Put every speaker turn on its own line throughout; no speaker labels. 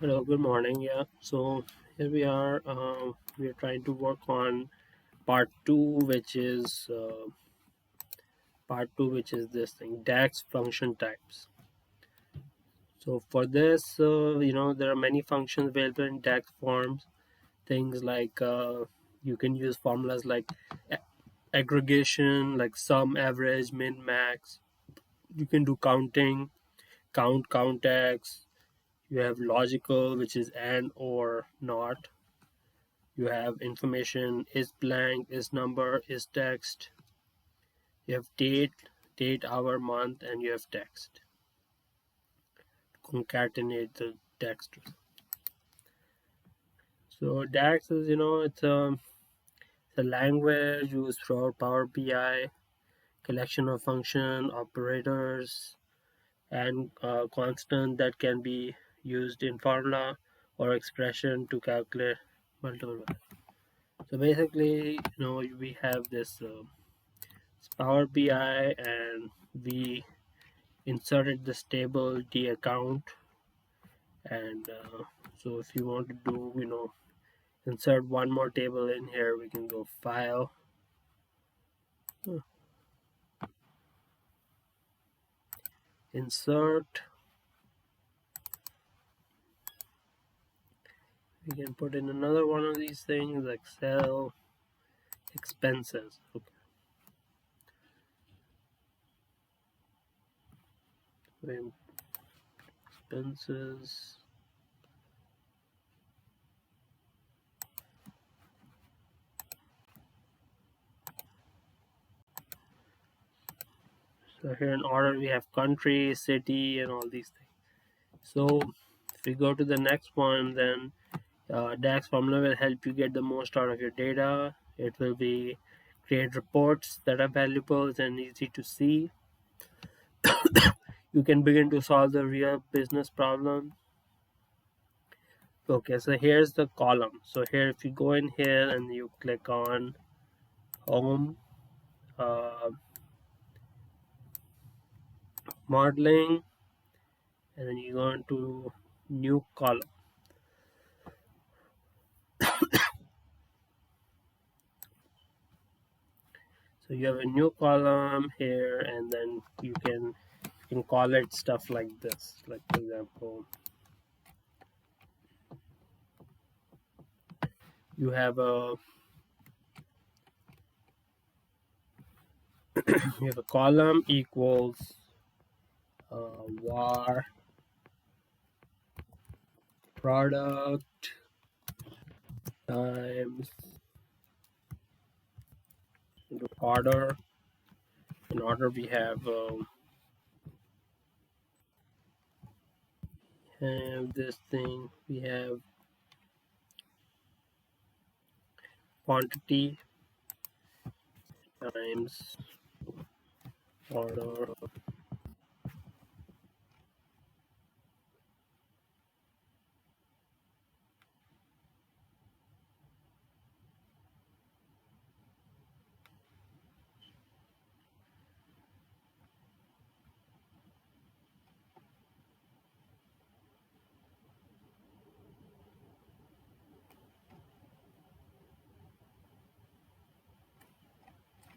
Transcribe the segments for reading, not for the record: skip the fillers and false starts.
Hello, good morning. Yeah, so here we are. We are trying to work on part two, which is this thing, DAX function types. So for this, there are many functions available in DAX forms. Things like you can use formulas like a- aggregation, like sum, average, min, max. You can do counting, count X. You have logical, which is and or not. You have information is blank, is number, is text. You have date, hour, month, and you have text. Concatenate the text. So DAX is, it's a language used for Power BI, collection of function, operators, and constant that can be used in formula or expression to calculate multiple values. So basically, we have this Power BI, and we inserted this table the account. And so if you want to do insert one more table in here, we can go file, insert. We can put in another one of these things, Excel expenses. Okay, expenses. So here in order we have country, city, and all these things. So if we go to the next one, then DAX formula will help you get the most out of your data. It will be create reports that are valuable and easy to see. You can begin to solve the real business problem. Okay, so here's the column. So here, if you go in here and you click on home, uh, modeling, and then you go into new column. So you have a new column here, and then you can call it stuff like this. Like for example, you have a column equals var product times into order. In order we have this thing. We have quantity times order.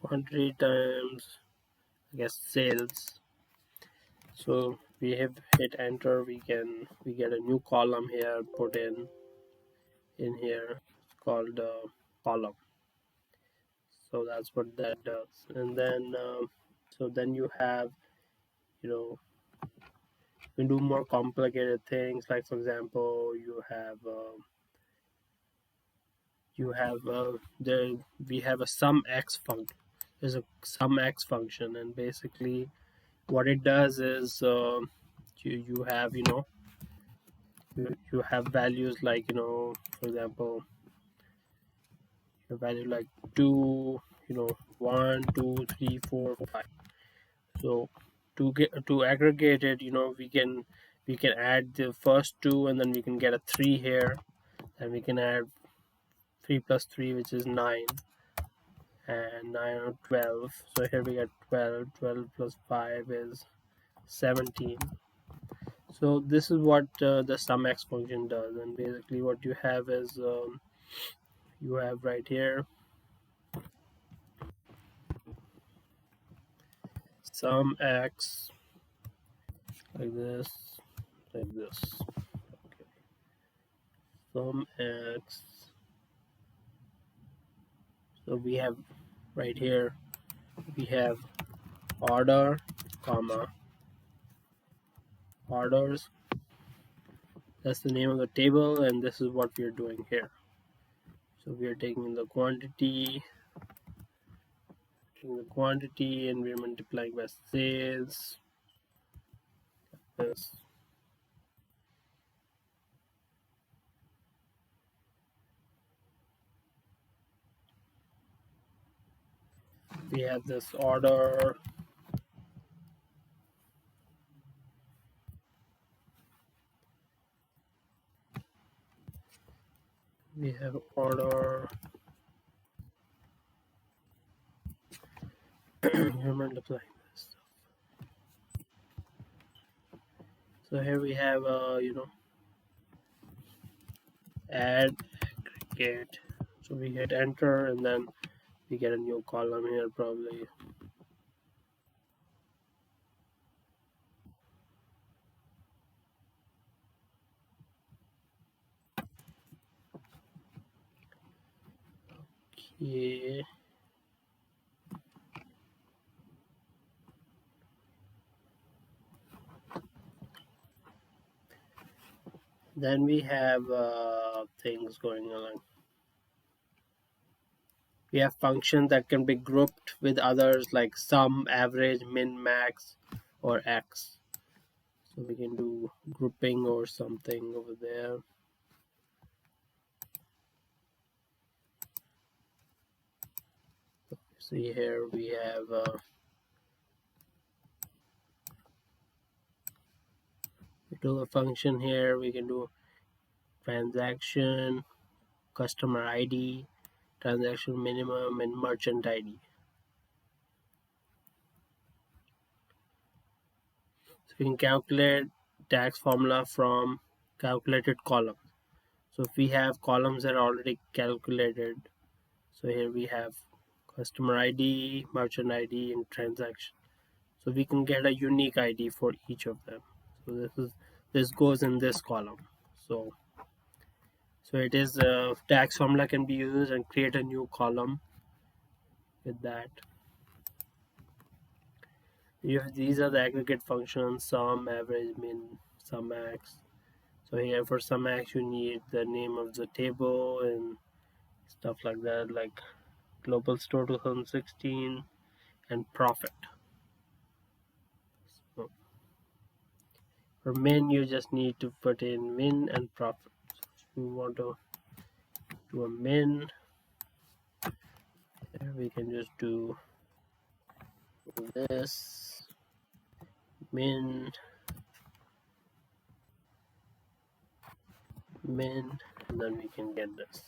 100 times, I guess, sales. So we have hit enter. We get a new column here put in here. It's called column. So that's what that does. And then so then you have, you know you can do more complicated things. Like for example, there we have a sum x function. There's a sum x function, and basically what it does is you have you have values like, for example, a value like 2, 1, 2, 3, 4, 5. So to aggregate it, we can add the first two, and then we can get a 3 here, and we can add 3 plus 3, which is 9, and 9 or 12. So here we get 12. 12 plus 5 is 17. So this is what the sumx function does, and basically what you have is you have right here sum x like this, like this. Okay. Sum x. So we have right here we have order, comma orders. That's the name of the table, and this is what we are doing here. So we are taking the quantity, and we're multiplying by sales. This. We have this order. We have order. We're multiplying this. So here we have add aggregate. So we hit enter, and then we get a new column here probably. Okay. Then we have things going on. We have functions that can be grouped with others like sum, average, min, max, or x. So we can do grouping or something over there. See here we have we do a function here. We can do transaction, customer ID, transaction minimum, and merchant ID. So we can calculate tax formula from calculated columns. So if we have columns that are already calculated, so here we have customer ID, merchant ID, and transaction. So we can get a unique ID for each of them. So this goes in this column. So it is tax formula can be used and create a new column with that. These are the aggregate functions: sum, average, min, sum max. So here for sum max you need the name of the table and stuff like that, like global store 2016 and profit. So for min you just need to put in min and profit. So if you want to do a min, here we can just do this min, and then we can get this.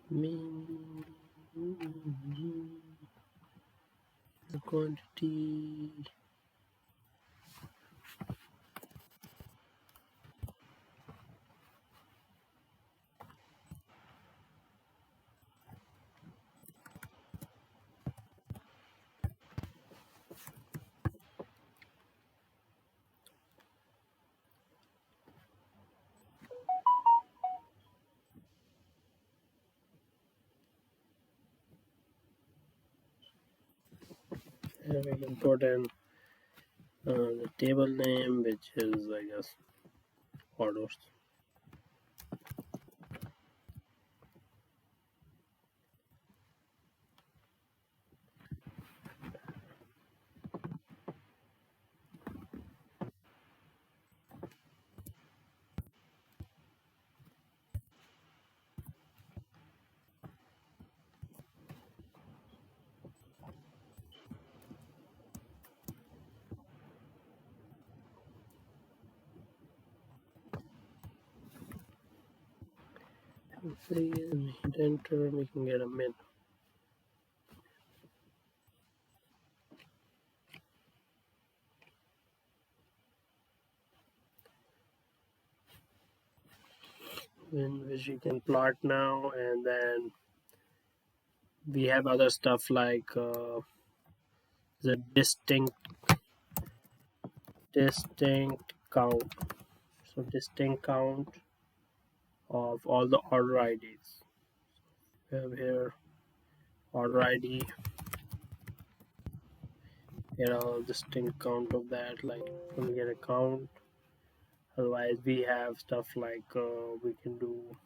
Min the quantity. And we can put in the table name, which is I guess orders. See, and hit enter, we can get a min. Which you can plot now, and then we have other stuff like the distinct count. So distinct count of all the order IDs. We have here order ID, distinct count of that, like when we get a count. Otherwise we have stuff like we can do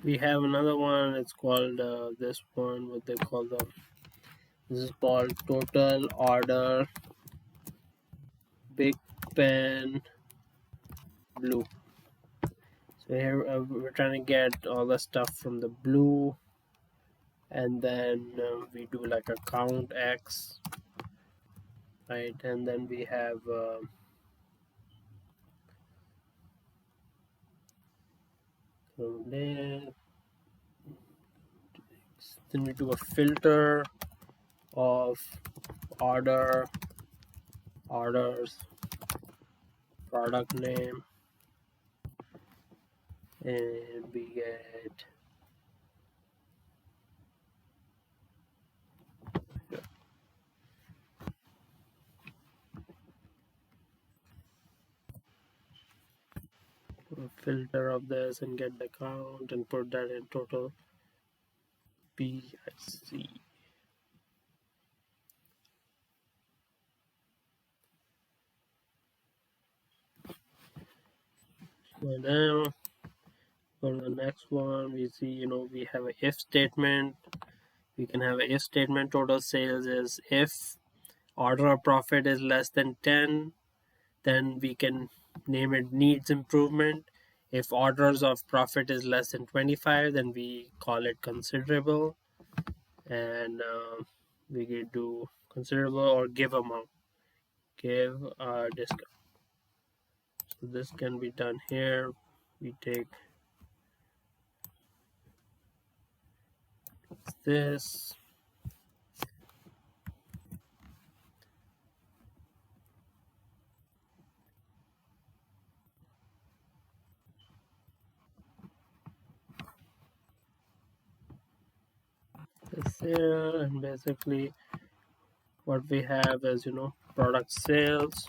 we have another one. It's called this one, what they call this is called total order big pen blue. So here we're trying to get all the stuff from the blue, and then we do like a count x, right? And then we have then we do a filter of orders, product name, and we get a filter of this and get the count and put that in total PIC. So now go to the next one. We see, we have a if statement. We can have a if statement. Total sales is if order of profit is less than 10, then we can name it needs improvement. If orders of profit is less than 25, then we call it considerable, and we can do considerable or give amount, give a discount. So this can be done here. We take this, here, and basically what we have is product sales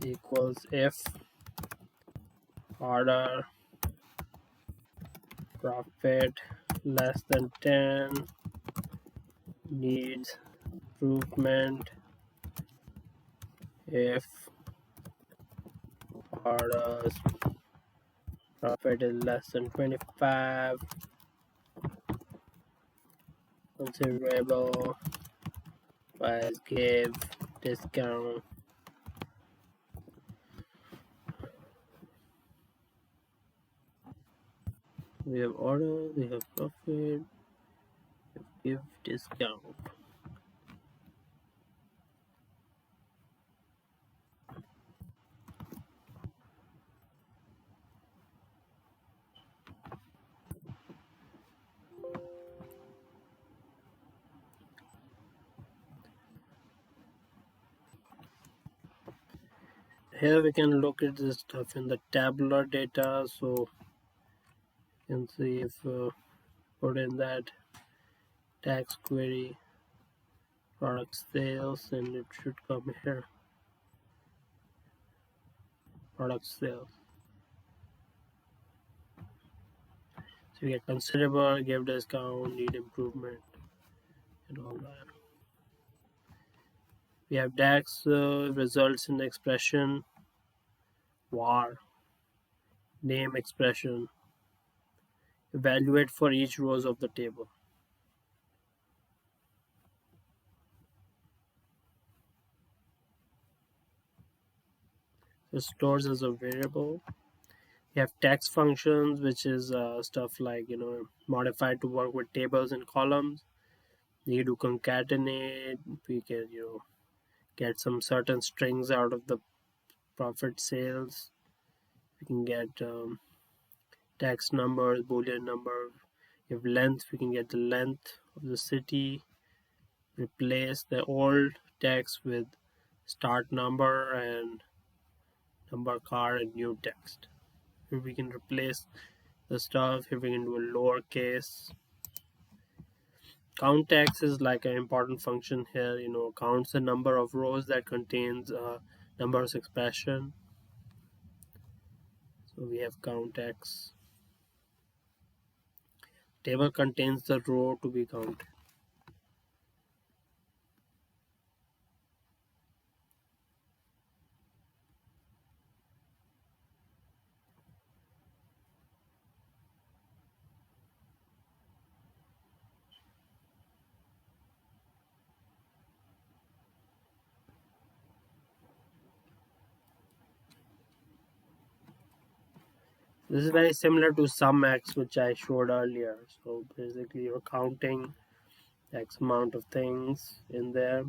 equals if order profit less than 10, needs improvement if orders profit is less than 25, considerable, price give discount. We have order, we have profit, give discount. Here we can look at this stuff in the tabular data, so you can see if put in that tax query product sales, and it should come here, product sales. So we get considerable, give discount, need improvement, and all that. We have DAX results in the expression var, name expression, evaluate for each rows of the table. It stores as a variable. You have text functions, which is stuff like modified to work with tables and columns. You do concatenate. We can get some certain strings out of the profit sales. We can get text numbers, boolean number. You have length. We can get the length of the city. Replace the old text with start number and number car and new text. Here we can replace the stuff. Here we can do a lowercase. Count text is like an important function here. Counts the number of rows that contains numbers expression. So we have count text. Table contains the row to be counted. This is very similar to SumX, which I showed earlier. So basically you're counting X amount of things in there,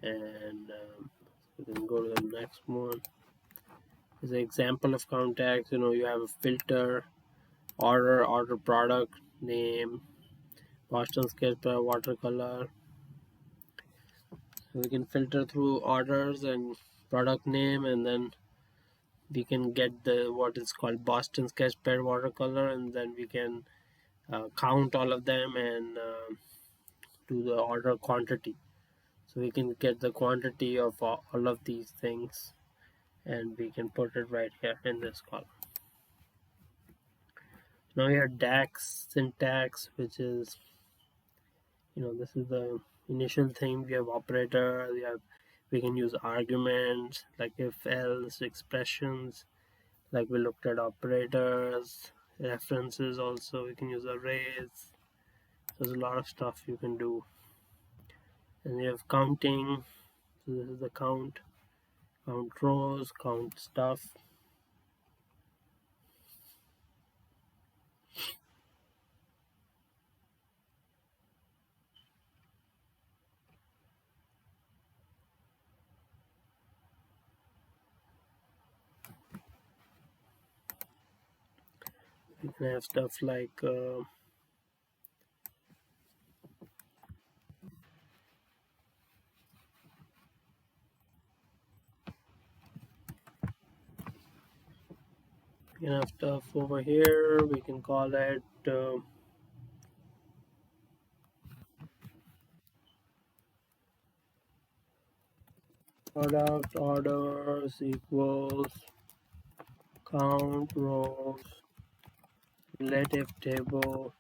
and we can go to the next one. This is an example of count text. You have a filter, order product name, Boston sketch by watercolor. So we can filter through orders and product name, and then we can get the what is called Boston sketch pen watercolor, and then we can count all of them and do the order quantity. So we can get the quantity of all of these things, and we can put it right here in this column. Now here DAX syntax, which is this is the initial thing. We have operator, we can use arguments like if else, expressions like we looked at, operators, references. Also we can use arrays. There's a lot of stuff you can do. And we have counting. So this is the count rows, count stuff. You can have stuff like we can have stuff over here. We can call it product orders equals count rows relative table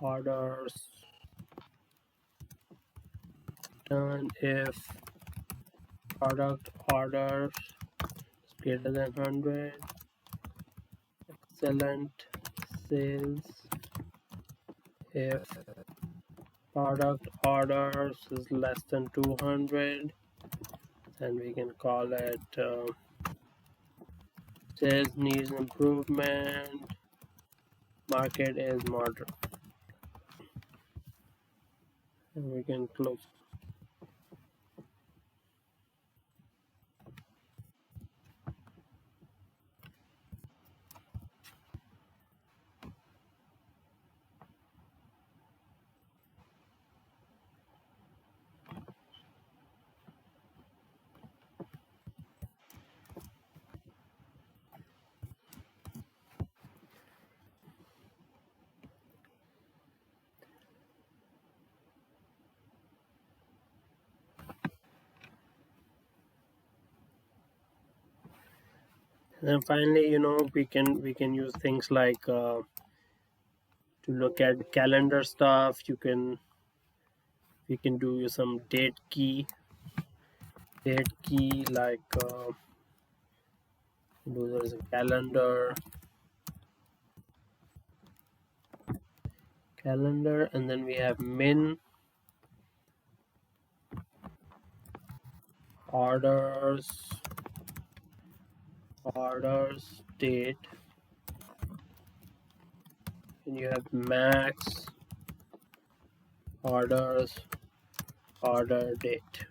orders done if product orders is greater than 100, excellent sales if product orders is less than 200, and we can call it sales needs improvement, market is moderate, and we can close. And then finally, we can use things like to look at calendar stuff. We can do some date key like there is a calendar, and then we have min orders orders, date, and you have max, orders, order date.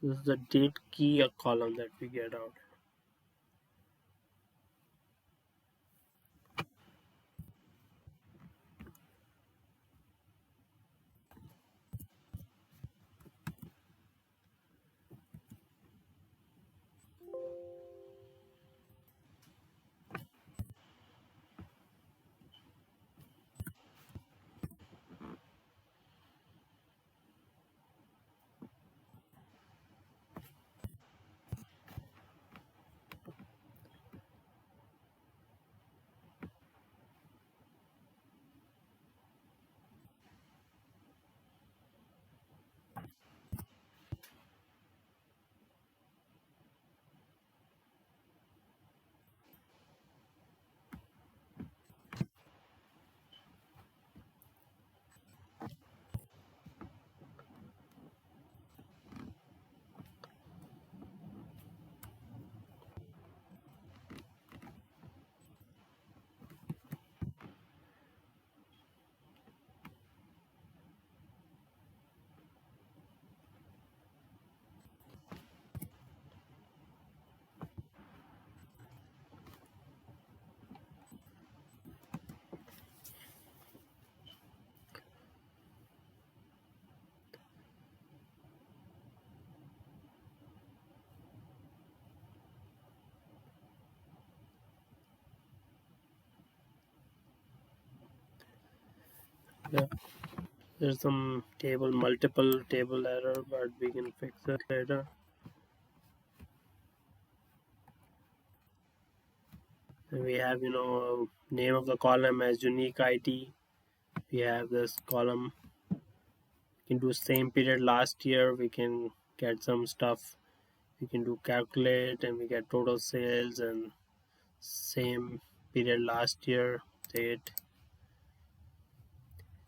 This is the date key column that we get out. Yeah, there's some multiple table error, but we can fix it later. And we have, name of the column as unique ID. We have this column. We can do same period last year. We can get some stuff. We can do calculate, and we get total sales and same period last year date,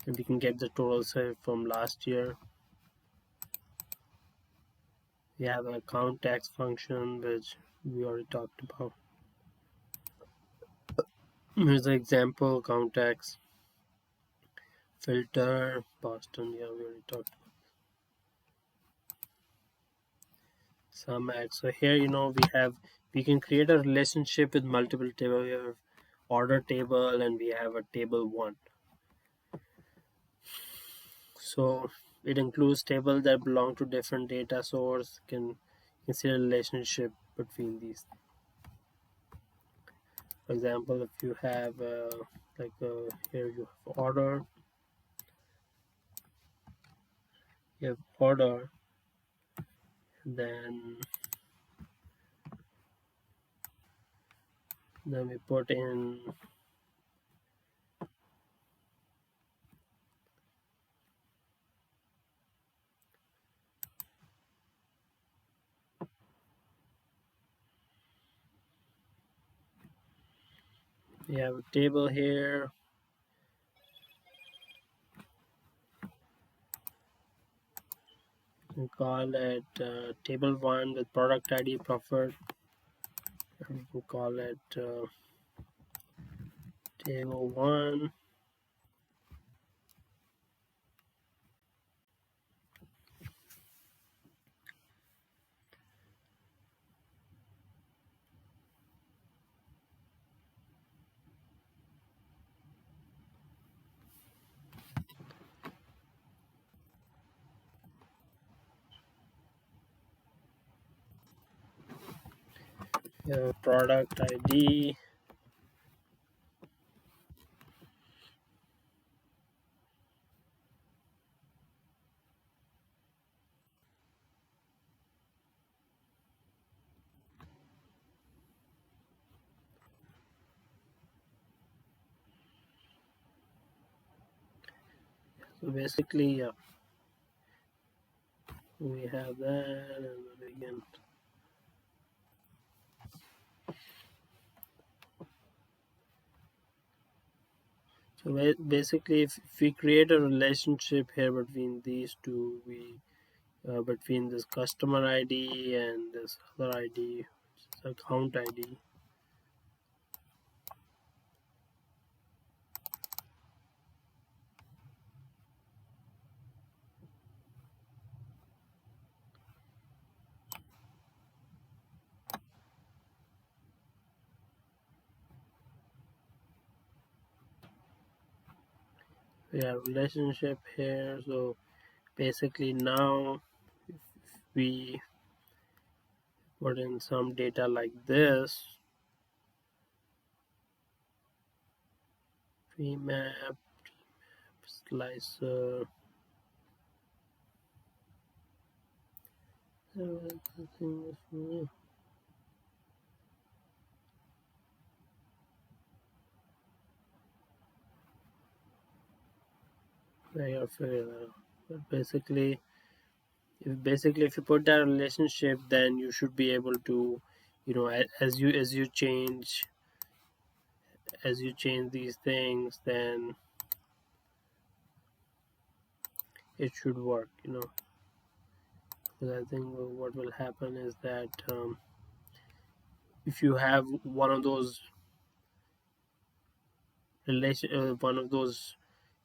and we can get the total sale from last year. We have a count text function which we already talked about. Here's the example count text filter Boston. Yeah, we already talked about some X. So here, we can create a relationship with multiple tables. We have order table and we have a table one. So it includes tables that belong to different data source. Can see a relationship between these. For example, if you have here you have order, then we put in we have a table here. We call it table one with product ID preferred. We can call it table one. Product ID. So basically, yeah, we have that, and then again. So basically, if we create a relationship here between these two, we between this customer ID and this other ID, which is account ID. We have relationship here. So basically now we put in some data like this, map slicer. I gotta figure that out. But if you put that relationship, then you should be able to, as you change these things, then it should work. Because I think what will happen is that if you have one of those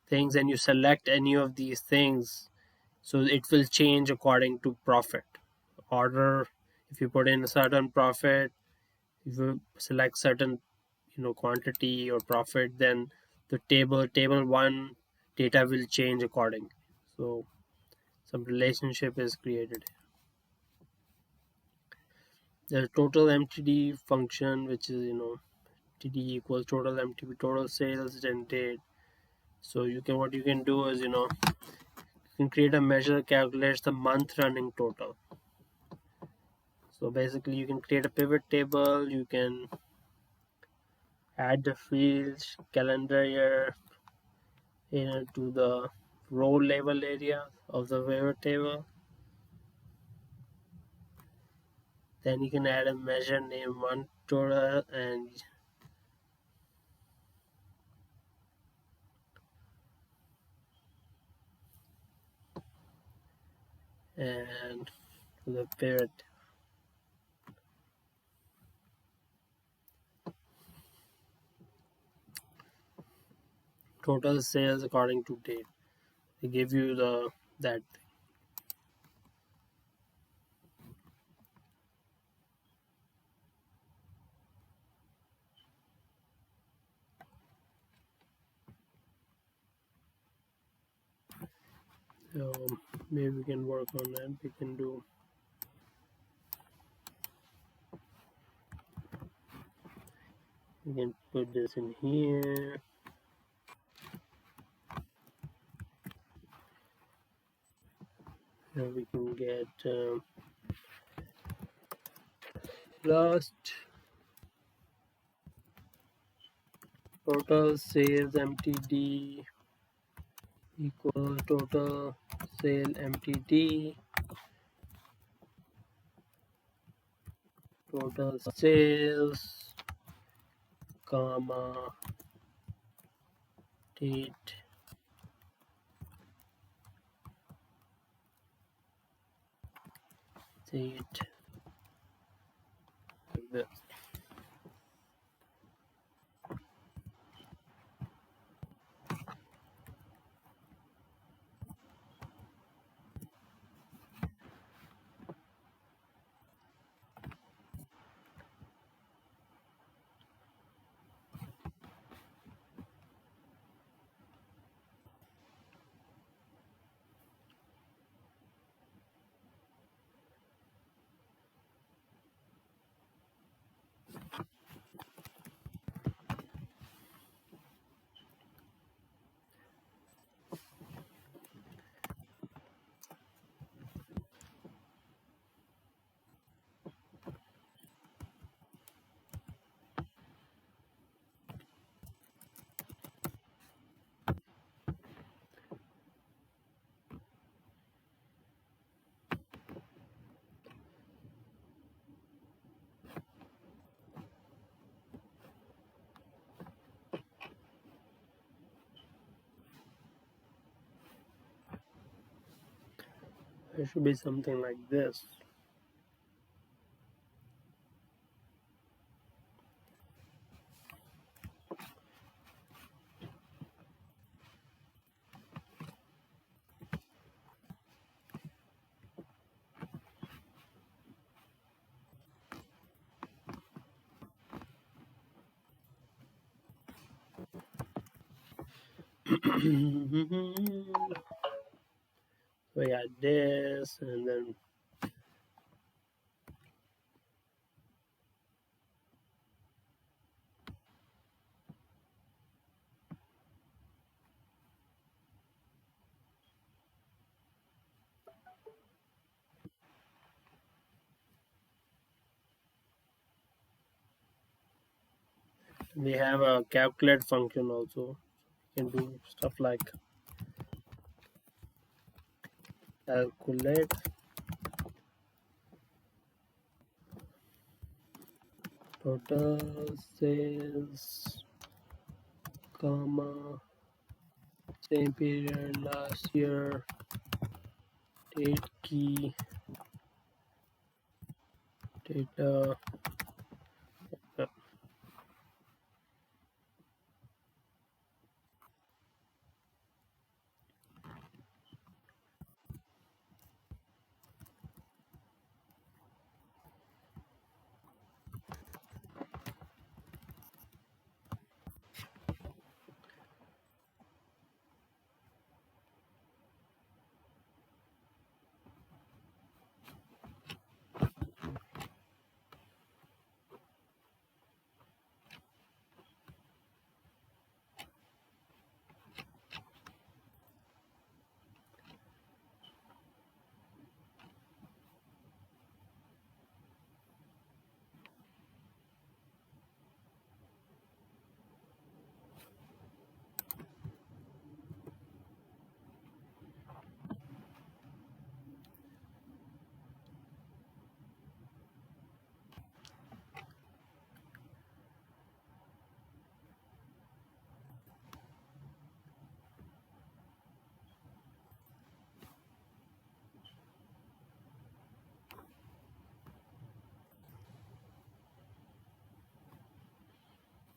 things, and you select any of these things, so it will change according to profit order. If you put in a certain profit, if you select certain quantity or profit, then the table one data will change accordingly. So some relationship is created. The total mtd function, which is td equals total mtd, total sales and date. So what you can do is you can create a measure that calculates the month running total. So basically you can create a pivot table, you can add the fields calendar year to the row level area of the pivot table. Then you can add a measure name month total, and the pivot total sales according to date. They give you that thing. So maybe we can work on that. We can put this in here. Now we can get last total sales mtd equals total sale mtd total sales comma date like this. It should be something like this. So we got this, and then we have a calculate function also. You can do stuff like calculate total sales, comma, same period last year, date key, data.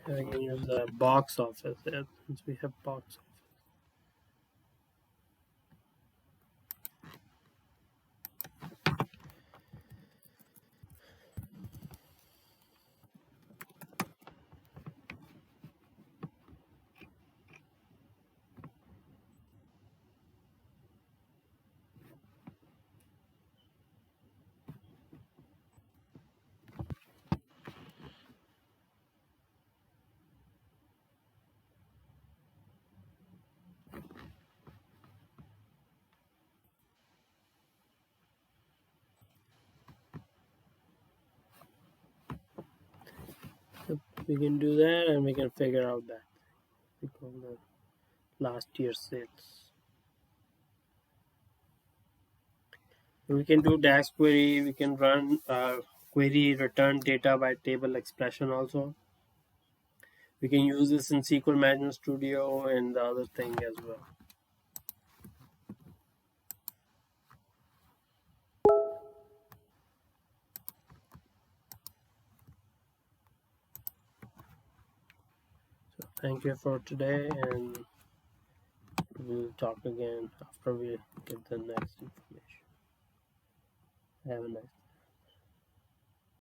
We can use the box office there since we have box office. So we can do that and we can figure out that because the last year's sales. We can do dash query. We can run query return data by table expression also. We can use this in SQL Management Studio and the other thing as well. So thank you for today, and we'll talk again after we get the next information. Have a nice day.